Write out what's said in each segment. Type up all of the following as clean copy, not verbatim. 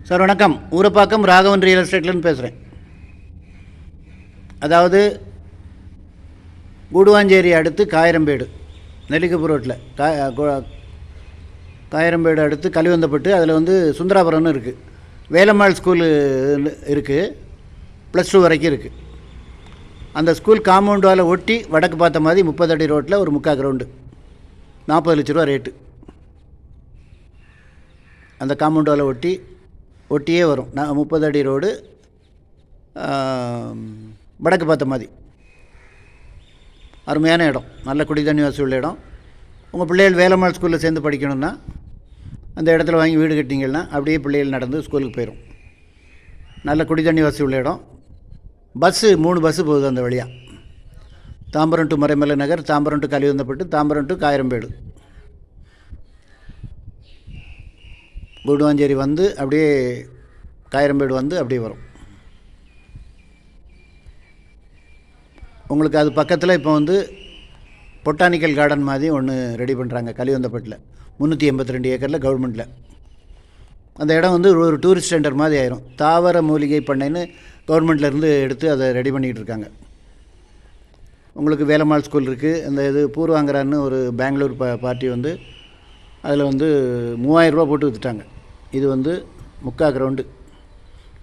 Sir வணக்கம். Urapakkam Raghavan real எஸ்டேட்லேருந்து பேசுகிறேன். அதாவது கூடுவாஞ்சேரி அடுத்து காயிரம்பேடு, நெல்லிக்குப்பூர் ரோட்டில் காயிரம்பேடு அடுத்து கலிவந்தப்பட்டு, அதில் வந்து சுந்தராபுரம்னு இருக்குது. வேலம்மாள் ஸ்கூலு இருக்குது, +2 வரைக்கும் இருக்குது. அந்த ஸ்கூல் காம்பவுண்டால் ஒட்டி வடக்கு பார்த்த மாதிரி 30 அடி ரோட்டில் ஒரு 3/4 கிரவுண்டு, 40 லட்ச ரூபா ரேட்டு. அந்த காம்பவுண்டால் ஒட்டியே வரும். 30 அடி ரோடு, வடக்கு பார்த்த மாதிரி அருமையான இடம், நல்ல குடி தண்ணி வசதி உள்ள இடம். உங்கள் பிள்ளைகள் வேலம்மாள் ஸ்கூலில் சேர்ந்து படிக்கணும்னா அந்த இடத்துல வாங்கி வீடு கட்டிங்கன்னா அப்படியே பிள்ளைகள் நடந்து ஸ்கூலுக்கு போயிடும். நல்ல குடி தண்ணி வசதி உள்ள இடம். 3 பஸ்ஸு போகுது அந்த வழியாக. Tambaram to Maraimalai Nagar, Tambaram to Kalivanthapattu, Tambaram to Kayarambedu. Guduvanchery வந்து அப்படியே காயிரம்பேடு வந்து அப்படியே வரும். உங்களுக்கு அது பக்கத்தில் இப்போ வந்து பொட்டானிக்கல் கார்டன் மாதிரி ஒன்று ரெடி பண்ணுறாங்க கலிவந்தப்பட்டில், 382 ஏக்கரில் கவர்மெண்ட்டில். அந்த இடம் வந்து ஒரு டூரிஸ்ட் சென்டர் மாதிரி ஆயிரும். தாவர மூலிகை பண்ணைன்னு கவர்மெண்ட்லேருந்து எடுத்து அதை ரெடி பண்ணிக்கிட்டு இருக்காங்க. உங்களுக்கு வேலம்மாள் ஸ்கூல் இருக்குது. அந்த இது பூர்வாங்கரான்னு ஒரு பெங்களூர் பார்ட்டி வந்து அதில் வந்து 3000 ரூபா போட்டு விற்றுட்டாங்க. இது வந்து 3/4 கிரவுண்டு,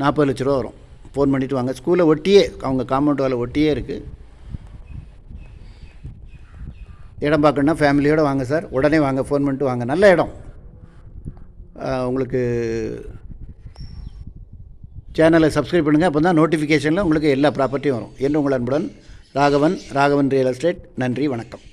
40 லட்ச ரூபா வரும். ஃபோன் பண்ணிவிட்டு வாங்க. ஸ்கூலை ஒட்டியே, அவங்க காம்பவுண்ட் வாலை ஒட்டியே இருக்குது. இடம் பார்க்கணுன்னா ஃபேமிலியோடு வாங்க சார், உடனே வாங்க, ஃபோன் பண்ணிட்டு வாங்க. நல்ல இடம். உங்களுக்கு சேனலை சப்ஸ்கிரைப் பண்ணுங்கள், அப்போ தான் நோட்டிஃபிகேஷனில் உங்களுக்கு எல்லா ப்ராப்பர்ட்டியும் வரும். என்று உங்கள் அன்புடன் ராகவன் ரியல் எஸ்டேட். நன்றி, வணக்கம்.